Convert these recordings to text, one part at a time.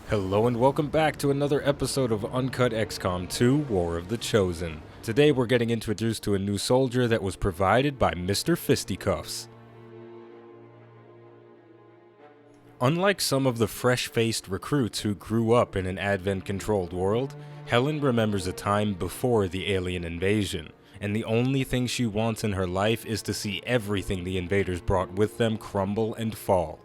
Hello and welcome back to another episode of Uncut XCOM 2 War of the Chosen. Today we're getting introduced to a new soldier that was provided by Mr. Fisticuffs. Unlike some of the fresh-faced recruits who grew up in an Advent-controlled world, Helen remembers a time before the alien invasion, and the only thing she wants in her life is to see everything the invaders brought with them crumble and fall.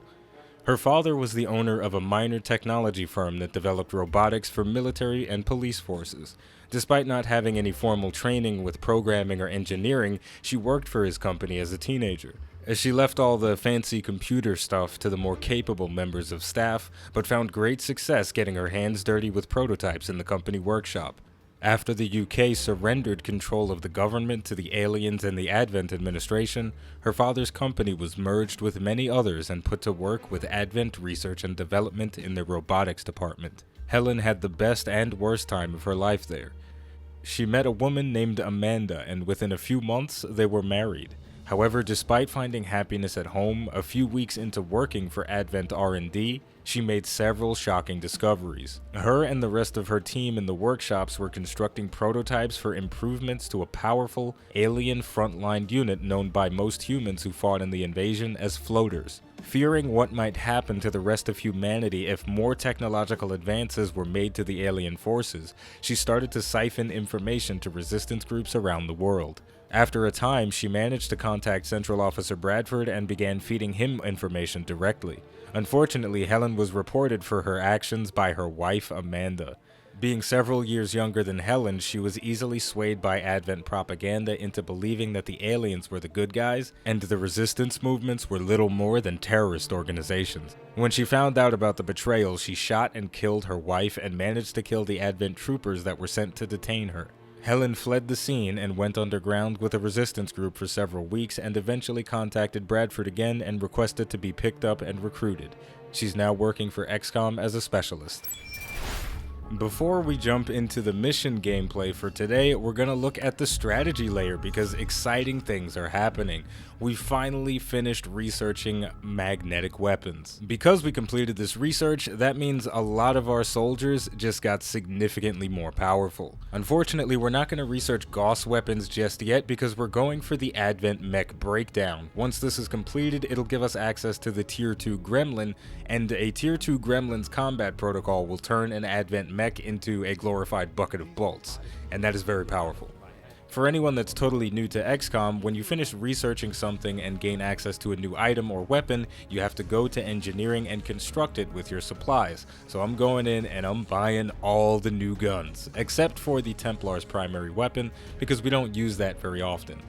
Her father was the owner of a minor technology firm that developed robotics for military and police forces. Despite not having any formal training with programming or engineering, she worked for his company as a teenager. She left all the fancy computer stuff to the more capable members of staff, but found great success getting her hands dirty with prototypes in the company workshop. After the UK surrendered control of the government to the aliens and the Advent administration, her father's company was merged with many others and put to work with Advent research and development in their robotics department. Helen had the best and worst time of her life there. She met a woman named Amanda, and within a few months they were married. However, despite finding happiness at home, a few weeks into working for Advent R&D, she made several shocking discoveries. Her and the rest of her team in the workshops were constructing prototypes for improvements to a powerful, alien frontline unit known by most humans who fought in the invasion as floaters. Fearing what might happen to the rest of humanity if more technological advances were made to the alien forces, she started to siphon information to resistance groups around the world. After a time, she managed to contact Central Officer Bradford and began feeding him information directly. Unfortunately, Helen was reported for her actions by her wife, Amanda. Being several years younger than Helen, she was easily swayed by Advent propaganda into believing that the aliens were the good guys, and the resistance movements were little more than terrorist organizations. When she found out about the betrayal, she shot and killed her wife and managed to kill the Advent troopers that were sent to detain her. Helen fled the scene and went underground with a resistance group for several weeks and eventually contacted Bradford again and requested to be picked up and recruited. She's now working for Xcom as a specialist. Before we jump into the mission gameplay for today, we're going to look at the strategy layer because exciting things are happening. We finally finished researching magnetic weapons. Because we completed this research, that means a lot of our soldiers just got significantly more powerful. Unfortunately, we're not going to research Gauss weapons just yet because we're going for the Advent mech breakdown. Once this is completed, it'll give us access to the Tier 2 Gremlin, and a Tier 2 Gremlin's combat protocol will turn an Advent mech into a glorified bucket of bolts, and that is very powerful. For anyone that's totally new to XCOM, when you finish researching something and gain access to a new item or weapon, you have to go to engineering and construct it with your supplies. So I'm going in and I'm buying all the new guns, except for the Templar's primary weapon, because we don't use that very often.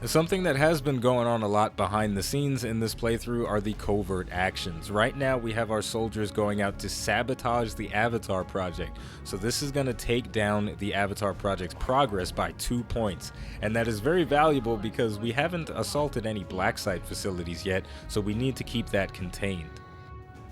Something that has been going on a lot behind the scenes in this playthrough are the covert actions. Right now we have our soldiers going out to sabotage the Avatar project. So this is going to take down the Avatar project's progress by 2 points. And that is very valuable because we haven't assaulted any black site facilities yet, so we need to keep that contained.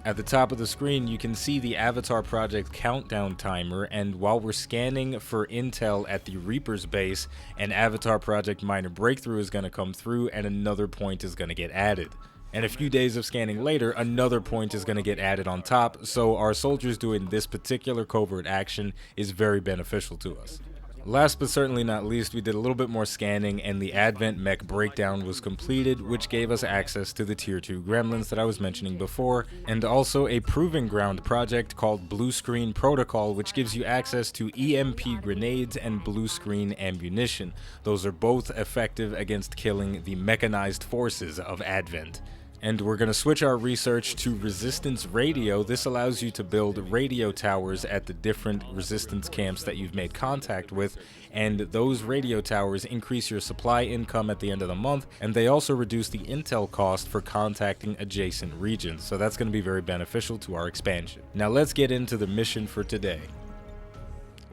At the top of the screen, you can see the Avatar Project countdown timer, and while we're scanning for intel at the Reaper's base, an Avatar Project minor breakthrough is going to come through and another point is going to get added. And a few days of scanning later, another point is going to get added on top, so our soldiers doing this particular covert action is very beneficial to us. Last but certainly not least, we did a little bit more scanning and the Advent mech breakdown was completed, which gave us access to the Tier 2 Gremlins that I was mentioning before, and also a Proving Ground project called Blue Screen Protocol, which gives you access to EMP grenades and blue screen ammunition. Those are both effective against killing the mechanized forces of Advent. And we're going to switch our research to resistance radio. This allows you to build radio towers at the different resistance camps that you've made contact with, and those radio towers increase your supply income at the end of the month, and they also reduce the intel cost for contacting adjacent regions, so that's going to be very beneficial to our expansion. Now let's get into the mission for today.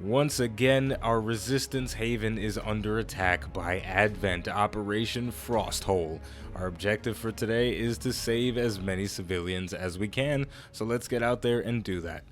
Once again, our resistance haven is under attack by Advent, Operation Frosthole. Our objective for today is to save as many civilians as we can, so let's get out there and do that.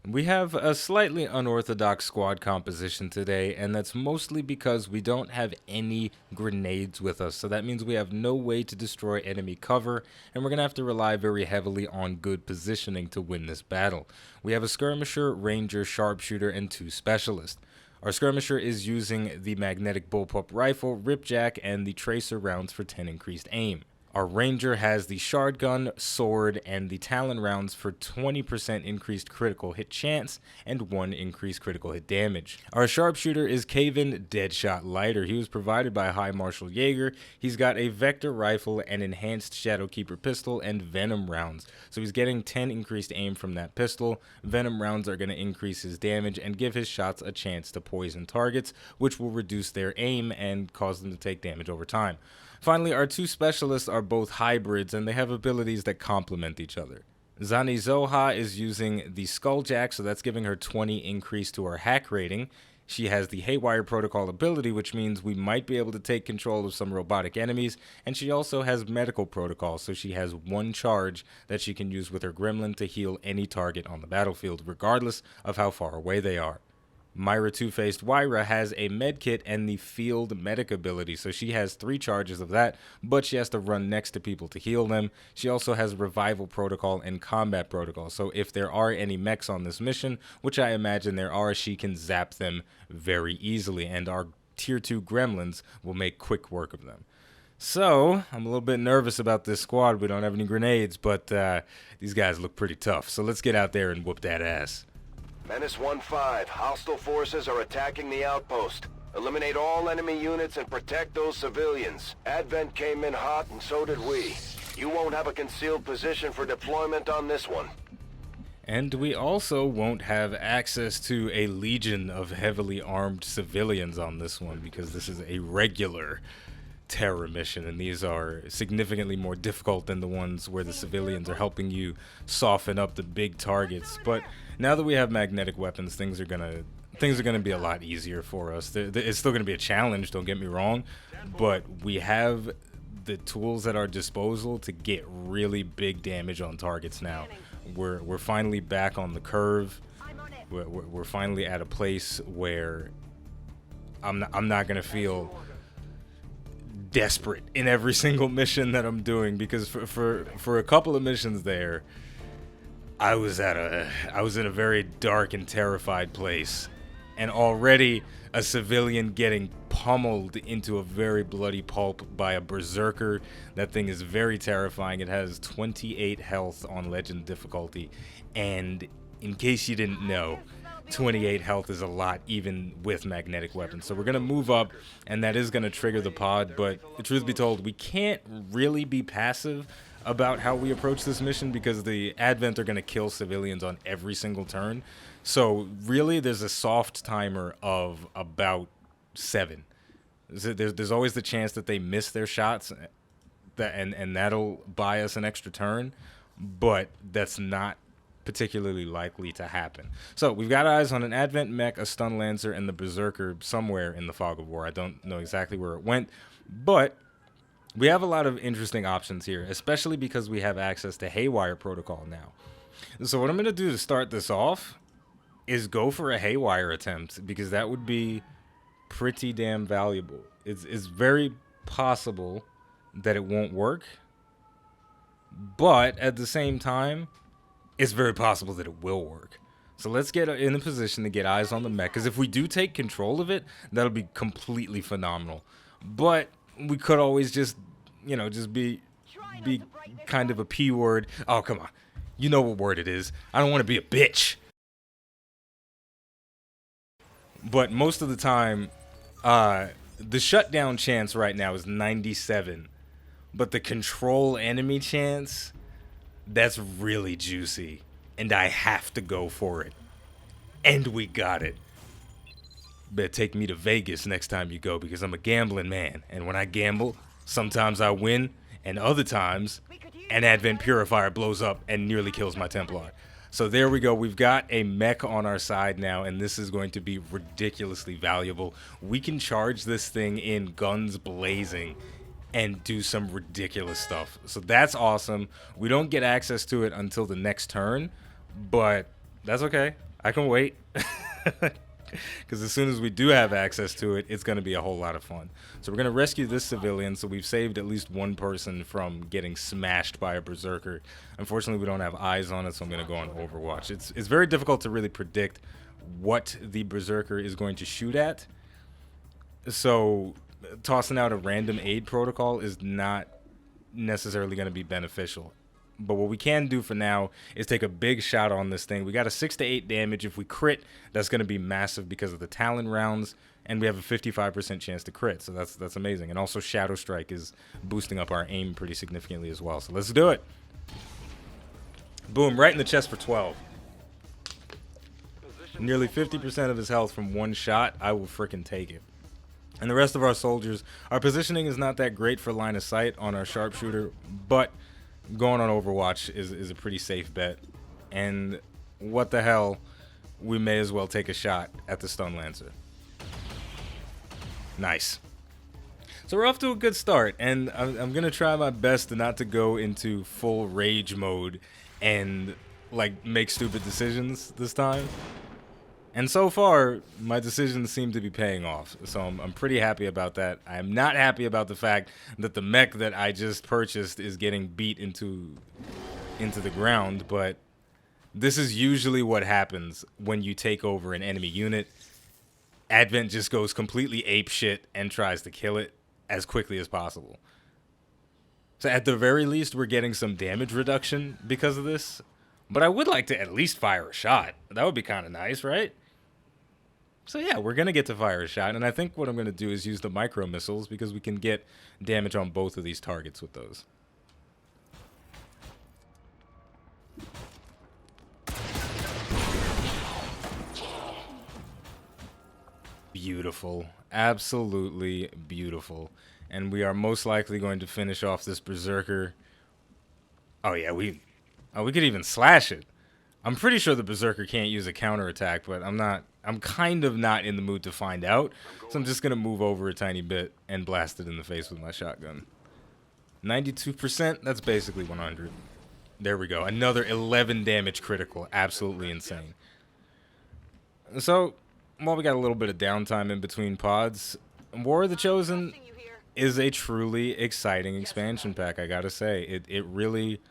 We have a slightly unorthodox squad composition today, and that's mostly because we don't have any grenades with us, so that means we have no way to destroy enemy cover, and we're going to have to rely very heavily on good positioning to win this battle. We have a skirmisher, ranger, sharpshooter, and 2 specialists. Our skirmisher is using the magnetic bullpup rifle, ripjack, and the tracer rounds for 10 increased aim. Our ranger has the shard gun, sword, and the talon rounds for 20% increased critical hit chance and 1 increased critical hit damage. Our sharpshooter is Caven Deadshot Lighter. He was provided by High Marshal Jaeger. He's got a vector rifle, an enhanced Shadowkeeper pistol, and venom rounds. So he's getting 10 increased aim from that pistol. Venom rounds are going to increase his damage and give his shots a chance to poison targets, which will reduce their aim and cause them to take damage over time. Finally, our 2 specialists are both hybrids, and they have abilities that complement each other. Zani Zoha is using the Skulljack, so that's giving her 20 increase to her hack rating. She has the Haywire Protocol ability, which means we might be able to take control of some robotic enemies, and she also has Medical Protocol, so she has 1 charge that she can use with her Gremlin to heal any target on the battlefield, regardless of how far away they are. Myra Two-Faced Wyra has a medkit and the field medic ability, so she has 3 charges of that, but she has to run next to people to heal them. She also has revival protocol and combat protocol, so if there are any mechs on this mission, which I imagine there are, she can zap them very easily, and our tier 2 gremlins will make quick work of them. So, I'm a little bit nervous about this squad. We don't have any grenades, but these guys look pretty tough, so let's get out there and whoop that ass. Menace 1-5, hostile forces are attacking the outpost. Eliminate all enemy units and protect those civilians. Advent came in hot and so did we. You won't have a concealed position for deployment on this one. And we also won't have access to a legion of heavily armed civilians on this one because this is a regular terror mission, and these are significantly more difficult than the ones where the civilians are helping you soften up the big targets. But now that we have magnetic weapons, things are gonna be a lot easier for us. It's still gonna be a challenge, don't get me wrong, but we have the tools at our disposal to get really big damage on targets now. We're finally back on the curve. We're finally at a place where I'm not gonna feel desperate in every single mission that I'm doing, because for a couple of missions there, I was in a very dark and terrified place, and already a civilian getting pummeled into a very bloody pulp by a berserker. That thing is very terrifying. It has 28 health on legend difficulty, and in case you didn't know, 28 health is a lot even with magnetic weapons. So we're going to move up, and that is going to trigger the pod, but truth be told, we can't really be passive about how we approach this mission because the Advent are going to kill civilians on every single turn. So really there's a soft timer of about 7. There's always the chance that they miss their shots, and that'll buy us an extra turn, but that's not particularly likely to happen. So we've got eyes on an Advent mech, a stun lancer, and the berserker somewhere in the fog of war. I don't know exactly where it went, but we have a lot of interesting options here, especially because we have access to Haywire Protocol now. So what I'm going to do to start this off is go for a Haywire attempt, because that would be pretty damn valuable. It's very possible that it won't work, but at the same time, it's very possible that it will work. So let's get in a position to get eyes on the mech, because if we do take control of it, that'll be completely phenomenal. But we could always just, just be kind of a P word. Oh, come on. You know what word it is. I don't want to be a bitch. But most of the time, the shutdown chance right now is 97. But the control enemy chance, that's really juicy, and I have to go for it. And we got it. Better take me to Vegas next time you go, because I'm a gambling man, and when I gamble, sometimes I win, and other times an Advent Purifier blows up and nearly kills my Templar. So there we go. We've got a mech on our side now, and this is going to be ridiculously valuable. We can charge this thing in guns blazing and do some ridiculous stuff. So that's awesome. We don't get access to it until the next turn, but that's okay. I can wait. Because as soon as we do have access to it, it's going to be a whole lot of fun. So we're going to rescue this civilian, so we've saved at least one person from getting smashed by a berserker. Unfortunately, we don't have eyes on it, so I'm going to go on Overwatch. It's very difficult to really predict what the berserker is going to shoot at. So tossing out a random aid protocol is not necessarily going to be beneficial. But what we can do for now is take a big shot on this thing. We got a 6 to 8 damage. If we crit, that's going to be massive because of the Talon rounds, and we have a 55% chance to crit. So that's amazing. And also Shadow Strike is boosting up our aim pretty significantly as well. So let's do it. Boom, right in the chest for 12. Nearly 50% of his health from one shot. I will frickin' take it. And the rest of our soldiers, our positioning is not that great for line of sight on our sharpshooter, but going on Overwatch is a pretty safe bet. And what the hell, we may as well take a shot at the Stun Lancer. Nice. So we're off to a good start, and I'm going to try my best not to go into full rage mode and like make stupid decisions this time. And so far, my decisions seem to be paying off, so I'm pretty happy about that. I'm not happy about the fact that the mech that I just purchased is getting beat into the ground, but this is usually what happens when you take over an enemy unit. Advent just goes completely apeshit and tries to kill it as quickly as possible. So at the very least, we're getting some damage reduction because of this, but I would like to at least fire a shot. That would be kind of nice, right? So yeah, we're going to get to fire a shot, and I think what I'm going to do is use the micro missiles because we can get damage on both of these targets with those. Beautiful. Absolutely beautiful. And we are most likely going to finish off this berserker. Oh yeah, we could even slash it. I'm pretty sure the berserker can't use a counterattack, but I'm kind of not in the mood to find out, so I'm just going to move over a tiny bit and blast it in the face with my shotgun. 92%, that's basically 100. There we go. Another 11 damage critical. Absolutely insane. So, while we got a little bit of downtime in between pods, War of the Chosen is a truly exciting expansion pack, I gotta say. It really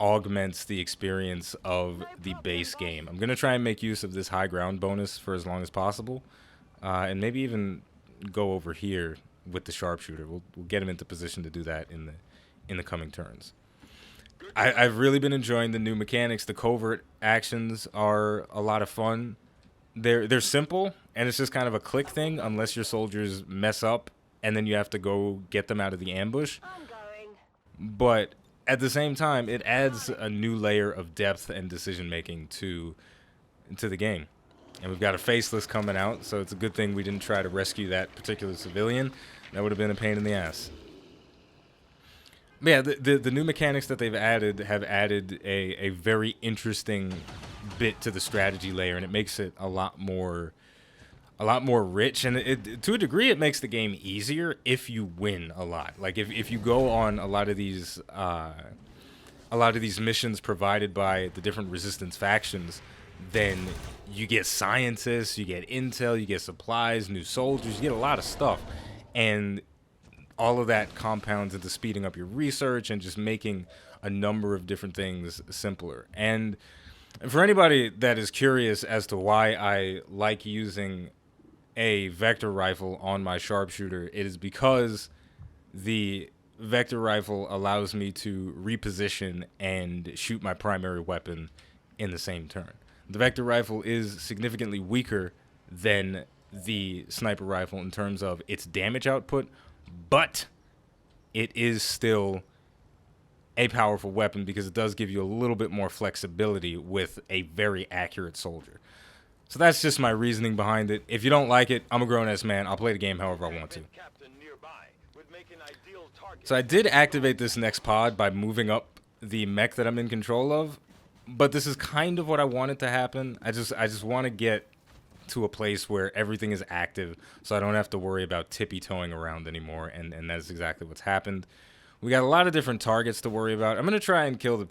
augments the experience of the base game. I'm gonna try and make use of this high ground bonus for as long as possible, and maybe even go over here with the sharpshooter. We'll get him into position to do that in the coming turns. I've really been enjoying the new mechanics. The covert actions are a lot of fun. They're simple, and it's just kind of a click thing unless your soldiers mess up, and then you have to go get them out of the ambush. But at the same time, it adds a new layer of depth and decision-making to the game. And we've got a Faceless coming out, so it's a good thing we didn't try to rescue that particular civilian. That would have been a pain in the ass. But yeah, the new mechanics that they've added have added a very interesting bit to the strategy layer, and it makes it a lot more rich, and to a degree it makes the game easier if you win a lot. Like if you go on a lot of these missions provided by the different resistance factions, then you get scientists, you get intel, you get supplies, new soldiers, you get a lot of stuff, and all of that compounds into speeding up your research and just making a number of different things simpler. And for anybody that is curious as to why I like using a vector rifle on my sharpshooter, it is because the vector rifle allows me to reposition and shoot my primary weapon in the same turn. The vector rifle is significantly weaker than the sniper rifle in terms of its damage output, but it is still a powerful weapon because it does give you a little bit more flexibility with a very accurate soldier. So that's just my reasoning behind it. If you don't like it, I'm a grown-ass man. I'll play the game however I want to. So I did activate this next pod by moving up the mech that I'm in control of, but this is kind of what I wanted to happen. I just want to get to a place where everything is active so I don't have to worry about tippy-toeing around anymore, and that is exactly what's happened. We got a lot of different targets to worry about. I'm going to try and kill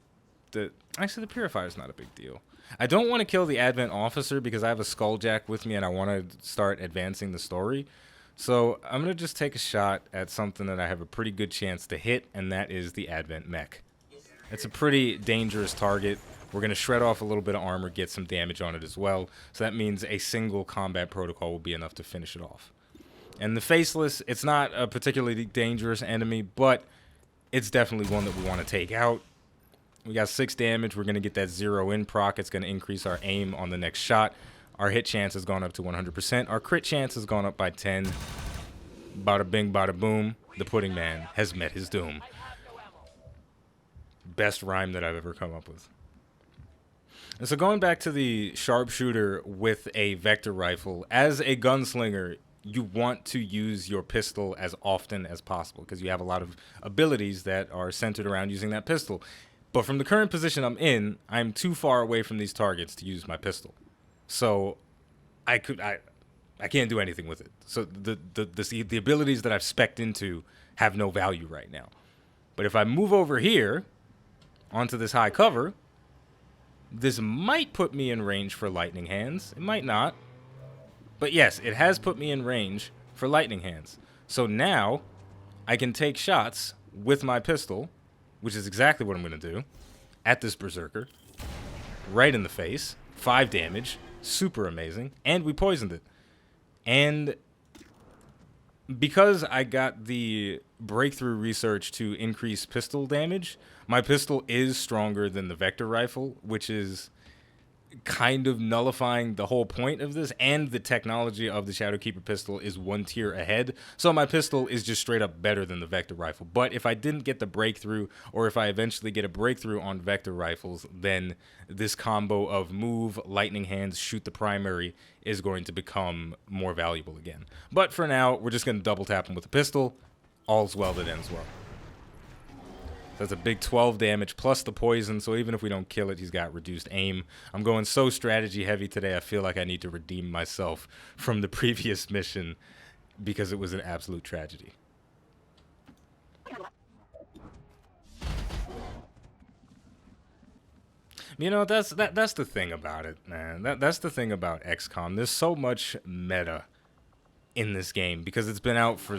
Actually, the Purifier's not a big deal. I don't want to kill the Advent Officer because I have a Skulljack with me and I want to start advancing the story. So I'm going to just take a shot at something that I have a pretty good chance to hit, and that is the Advent Mech. It's a pretty dangerous target. We're going to shred off a little bit of armor, get some damage on it as well. So that means a single combat protocol will be enough to finish it off. And the Faceless, it's not a particularly dangerous enemy, but it's definitely one that we want to take out. We got 6 damage. We're going to get that 0 in proc. It's going to increase our aim on the next shot. Our hit chance has gone up to 100%. Our crit chance has gone up by 10. Bada bing, bada boom. The Pudding Man has met his doom. Best rhyme that I've ever come up with. And so going back to the sharpshooter with a vector rifle, as a gunslinger, you want to use your pistol as often as possible because you have a lot of abilities that are centered around using that pistol. But from the current position I'm in, I'm too far away from these targets to use my pistol. So I can't do anything with it. So the abilities that I've spec'd into have no value right now. But if I move over here onto this high cover, this might put me in range for lightning hands. It might not. But yes, it has put me in range for lightning hands. So now I can take shots with my pistol, which is exactly what I'm going to do, at this Berserker. Right in the face. 5 damage. Super amazing. And we poisoned it. And because I got the breakthrough research to increase pistol damage, my pistol is stronger than the vector rifle, which is kind of nullifying the whole point of this, and the technology of the Shadowkeeper pistol is 1 tier ahead, so my pistol is just straight up better than the vector rifle. But if I didn't get the breakthrough, or if I eventually get a breakthrough on vector rifles, then this combo of move, lightning hands, shoot the primary is going to become more valuable again. But for now, we're just going to double tap him with a pistol. All's well that ends well. That's a big 12 damage plus the poison, so even if we don't kill it, he's got reduced aim. I'm going so strategy heavy today, I feel like I need to redeem myself from the previous mission because it was an absolute tragedy. You know, that's the thing about it, man. That's the thing about XCOM. There's so much meta in this game because it's been out for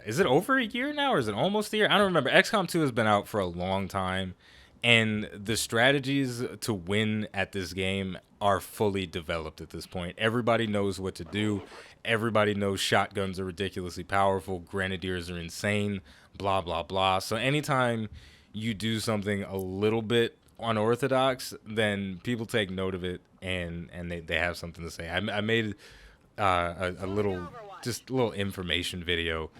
is it over a year now, or is it almost a year? I don't remember. XCOM 2 has been out for a long time, and the strategies to win at this game are fully developed at this point. Everybody knows what to do. Everybody knows shotguns are ridiculously powerful. Grenadiers are insane. Blah, blah, blah. So anytime you do something a little bit unorthodox, then people take note of it, and they have something to say. I made a little information video,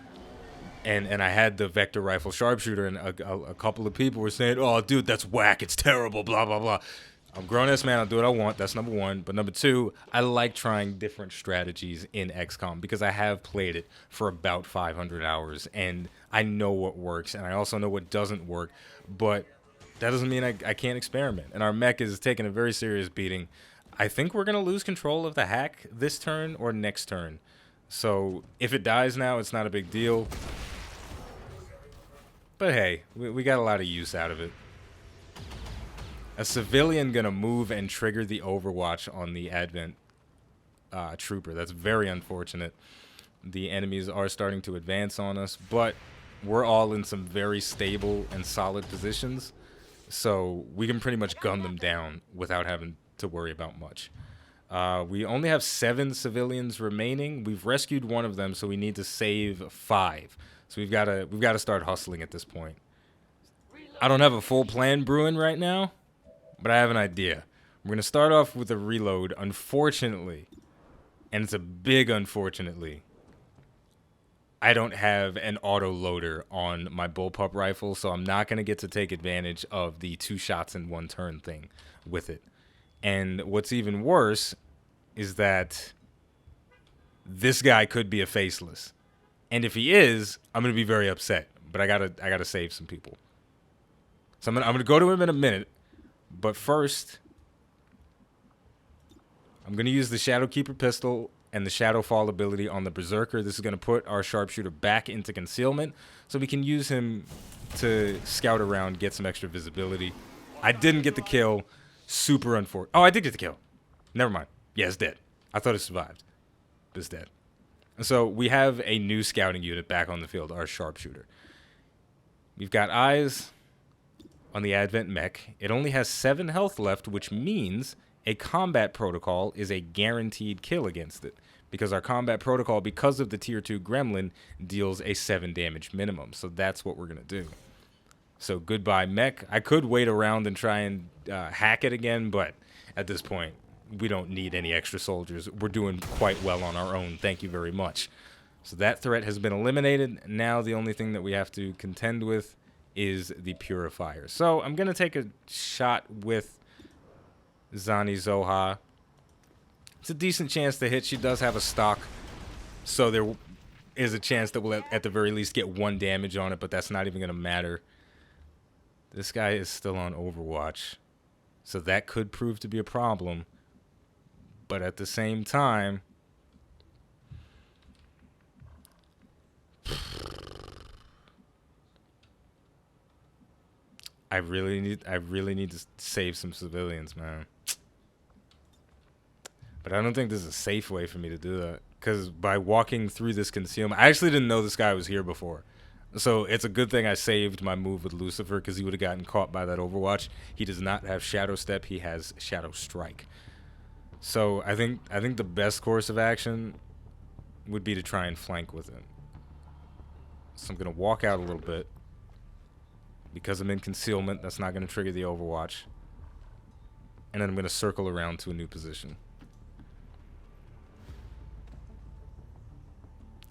and I had the vector rifle sharpshooter, and a couple of people were saying, "Oh, dude, that's whack. It's terrible. Blah blah blah." I'm a grown ass man. I'll do what I want. That's number one. But number two, I like trying different strategies in XCOM because I have played it for about 500 hours, and I know what works, and I also know what doesn't work. But that doesn't mean I can't experiment. And our mech is taking a very serious beating. I think we're gonna lose control of the hack this turn or next turn. So if it dies now, it's not a big deal. But hey, we got a lot of use out of it. A civilian gonna move and trigger the overwatch on the Advent trooper. That's very unfortunate. The enemies are starting to advance on us, but we're all in some very stable and solid positions, so we can pretty much gun them down without having to worry about much. We only have 7 civilians remaining. We've rescued 1 of them, so we need to save 5. So we've got to start hustling at this point. I don't have a full plan brewing right now, but I have an idea. We're going to start off with a reload. Unfortunately, and it's a big unfortunately, I don't have an auto loader on my bullpup rifle, so I'm not going to get to take advantage of the 2 shots in 1 turn thing with it. And what's even worse is that this guy could be a faceless. And if he is, I'm going to be very upset. But I gotta save some people. So I'm gonna go to him in a minute. But first, I'm going to use the Shadowkeeper pistol and the Shadow Fall ability on the Berserker. This is going to put our sharpshooter back into concealment, so we can use him to scout around, get some extra visibility. I didn't get the kill. Super unfortunate. Oh, I did get the kill. Never mind. Yeah, it's dead. I thought it survived. But it's dead. So we have a new scouting unit back on the field, our sharpshooter. We've got eyes on the Advent mech. It only has 7 health left, which means a combat protocol is a guaranteed kill against it. Because our combat protocol, because of the tier 2 gremlin, deals a 7 damage minimum. So that's what we're going to do. So goodbye mech. I could wait around and try and hack it again, but at this point, we don't need any extra soldiers. We're doing quite well on our own. Thank you very much. So that threat has been eliminated. Now the only thing that we have to contend with is the Purifier. So I'm going to take a shot with Zani Zoha. It's a decent chance to hit. She does have a stock. So there is a chance that we'll at the very least get 1 damage on it, but that's not even going to matter. This guy is still on Overwatch. So that could prove to be a problem. But at the same time, I really need to save some civilians, man. But I don't think there's a safe way for me to do that, because by walking through this concealment, I actually didn't know this guy was here before. So it's a good thing I saved my move with Lucifer, because he would have gotten caught by that Overwatch. He does not have Shadow Step. He has Shadow Strike. So I think the best course of action would be to try and flank with him. So I'm going to walk out a little bit. Because I'm in concealment, that's not going to trigger the Overwatch. And then I'm going to circle around to a new position.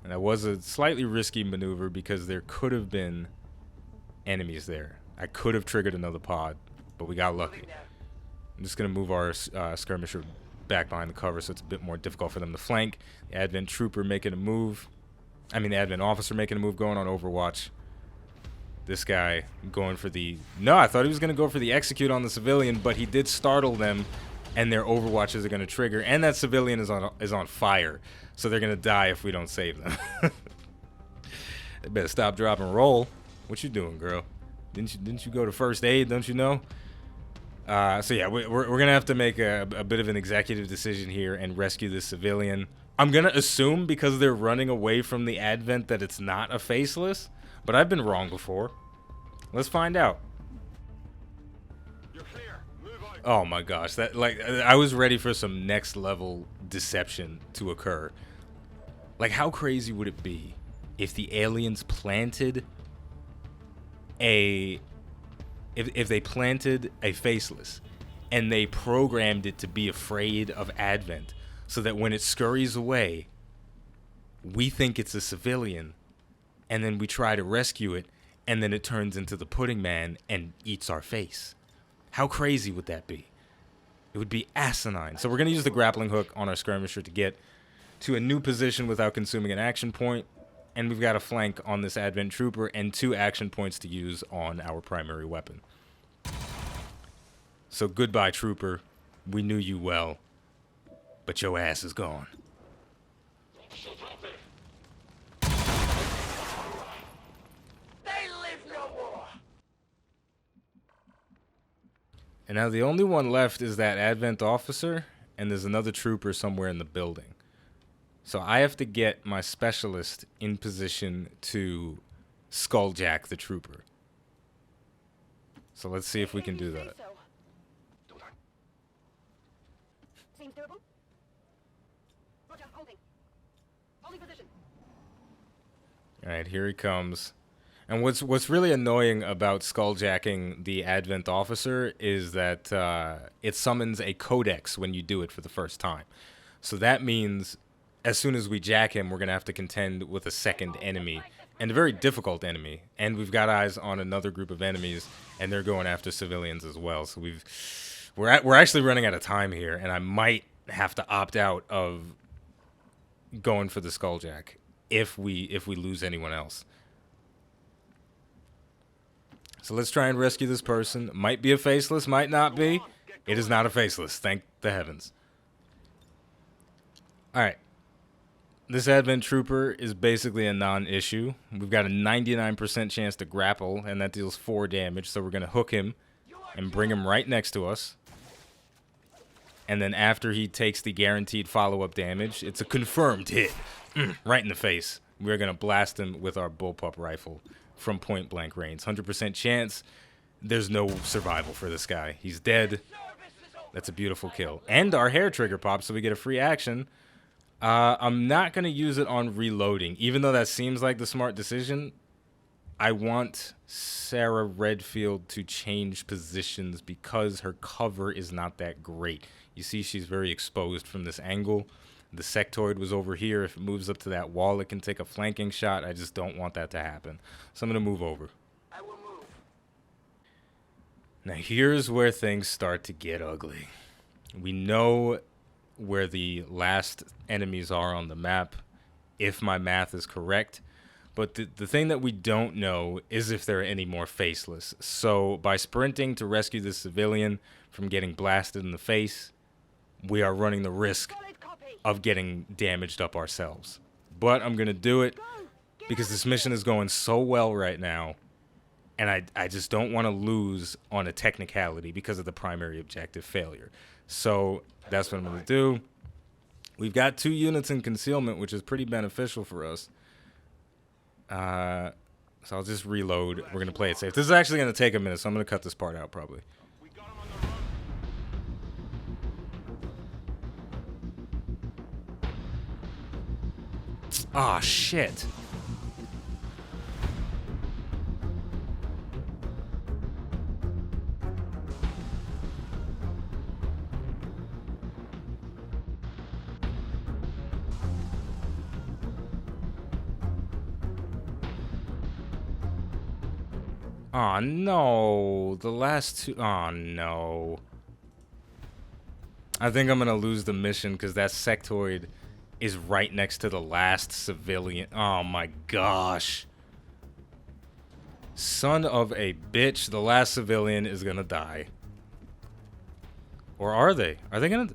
And that was a slightly risky maneuver because there could have been enemies there. I could have triggered another pod, but we got lucky. I'm just going to move our skirmisher back behind the cover so it's a bit more difficult for them to flank. The Advent Trooper making a move. I mean, the Advent Officer making a move going on Overwatch. This guy going for the... No, I thought he was going to go for the execute on the civilian, but he did startle them, and their Overwatches are going to trigger. And that civilian is on fire, so they're going to die if we don't save them. They better stop, drop, and roll. What you doing, girl? Didn't you go to first aid? Don't you know? So yeah, we're gonna have to make a bit of an executive decision here and rescue this civilian. I'm gonna assume because they're running away from the Advent that it's not a faceless, but I've been wrong before. Let's find out. You're clear. Move on. Oh my gosh, that I was ready for some next level deception to occur. Like, how crazy would it be if the aliens planted if they planted a faceless and they programmed it to be afraid of Advent so that when it scurries away, we think it's a civilian, and then we try to rescue it, and then it turns into the Pudding Man and eats our face. How crazy would that be? It would be asinine. So we're going to use the grappling hook on our skirmisher to get to a new position without consuming an action point. And we've got a flank on this Advent Trooper and 2 action points to use on our primary weapon. So goodbye, Trooper. We knew you well, but your ass is gone. They live no more. And now the only one left is that Advent Officer, and there's another Trooper somewhere in the building. So I have to get my specialist in position to skulljack the Trooper. So let's see if we can do that. Seems doable. Roger, holding. Holding position. Alright, here he comes. And what's really annoying about skulljacking the Advent Officer is that it summons a codex when you do it for the first time. So that means as soon as we jack him, we're going to have to contend with a second enemy, and a very difficult enemy. And we've got eyes on another group of enemies, and they're going after civilians as well. So we're actually running out of time here, and I might have to opt out of going for the skulljack if we lose anyone else. So let's try and rescue this person. Might be a faceless, might not be. It is not a faceless, thank the heavens. Alright. This Advent Trooper is basically a non-issue. We've got a 99% chance to grapple, and that deals 4 damage, so we're going to hook him and bring him right next to us. And then after he takes the guaranteed follow-up damage, it's a confirmed hit. Right in the face. We're going to blast him with our bullpup rifle from point-blank range. 100% chance. There's no survival for this guy. He's dead. That's a beautiful kill. And our hair trigger pops, so we get a free action. I'm not going to use it on reloading. Even though that seems like the smart decision, I want Sarah Redfield to change positions because her cover is not that great. You see she's very exposed from this angle. The sectoid was over here. If it moves up to that wall, it can take a flanking shot. I just don't want that to happen. So I'm going to move over. I will move. Now here's where things start to get ugly. We know where the last enemies are on the map, if my math is correct. But the thing that we don't know is if there are any more faceless. So by sprinting to rescue this civilian from getting blasted in the face, we are running the risk of getting damaged up ourselves. But I'm going to do it because this mission is going so well right now. And I just don't want to lose on a technicality because of the primary objective failure. So that's what I'm going to do. We've got 2 units in concealment, which is pretty beneficial for us. So I'll just reload. We're going to play it safe. This is actually going to take a minute, so I'm going to cut this part out probably. Ah, shit. Oh no, the last 2. Oh no. I think I'm gonna lose the mission because that sectoid is right next to the last civilian. Oh my gosh. Son of a bitch, the last civilian is gonna die. Or are they? Are they gonna...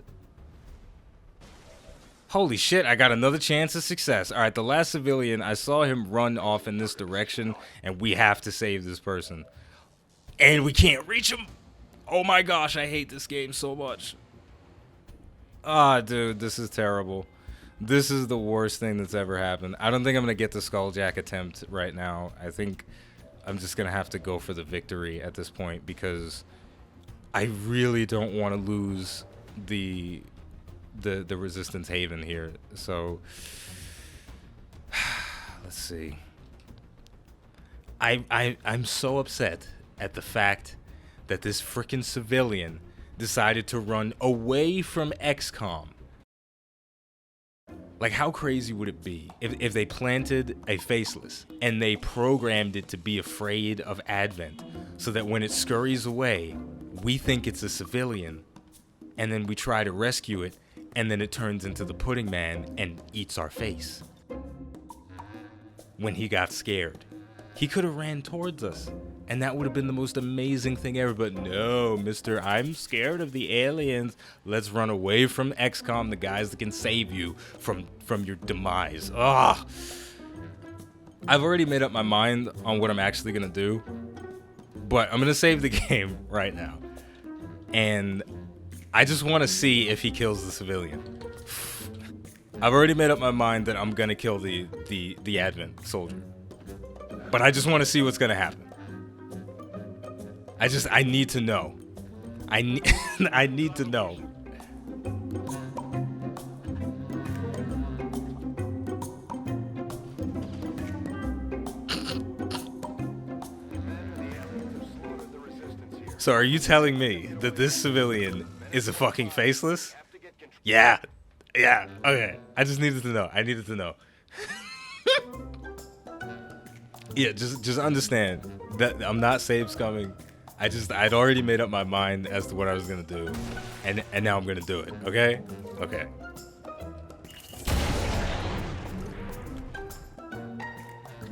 Holy shit, I got another chance of success. Alright, the last civilian, I saw him run off in this direction, and we have to save this person. And we can't reach him! Oh my gosh, I hate this game so much. Ah, dude, this is terrible. This is the worst thing that's ever happened. I don't think I'm going to get the Skulljack attempt right now. I think I'm just going to have to go for the victory at this point because I really don't want to lose the Resistance Haven here. So let's see. I'm so upset at the fact that this freaking civilian decided to run away from Xcom. Like, how crazy would it be if they planted a faceless and they programmed it to be afraid of Advent so that when it scurries away, we think it's a civilian and then we try to rescue it and then it turns into the Pudding Man and eats our face. When he got scared, he could have ran towards us and that would have been the most amazing thing ever. But no, mister, I'm scared of the aliens. Let's run away from Xcom, the guys that can save you from your demise. Ugh. I've already made up my mind on what I'm actually going to do. But I'm going to save the game right now. And I just want to see if he kills the civilian. I've already made up my mind that I'm going to kill the Advent soldier. But I just want to see what's going to happen. I need to know. I need to know. So are you telling me that this civilian is a fucking faceless? Yeah. Yeah. Okay. I just needed to know. I needed to know. Yeah, just understand that I'm not save scumming. I'd already made up my mind as to what I was gonna do, and now I'm gonna do it. Okay? Okay.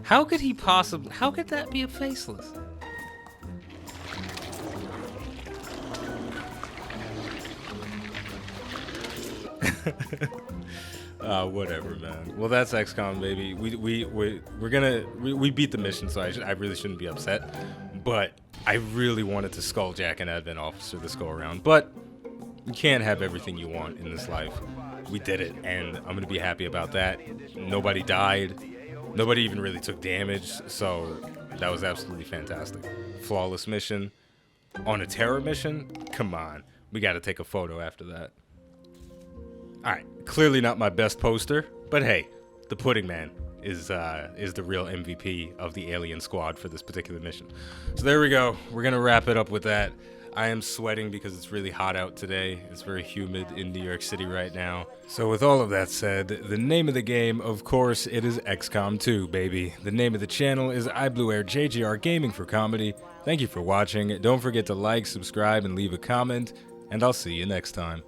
How could he possibly? How could that be a faceless? Whatever, man. Well, that's XCOM, baby. We beat the mission, so I really shouldn't be upset. But I really wanted to skulljack an Advent officer this go around. But you can't have everything you want in this life. We did it, and I'm gonna be happy about that. Nobody died. Nobody even really took damage, so that was absolutely fantastic. Flawless mission. On a terror mission? Come on. We gotta take a photo after that. Alright, clearly not my best poster, but hey, the Pudding Man is the real MVP of the alien squad for this particular mission. So there we go. We're gonna wrap it up with that. I am sweating because it's really hot out today. It's very humid in New York City right now. So with all of that said, the name of the game, of course, it is XCOM 2, baby. The name of the channel is iBluairJgR Gaming for Comedy. Thank you for watching. Don't forget to like, subscribe, and leave a comment, and I'll see you next time.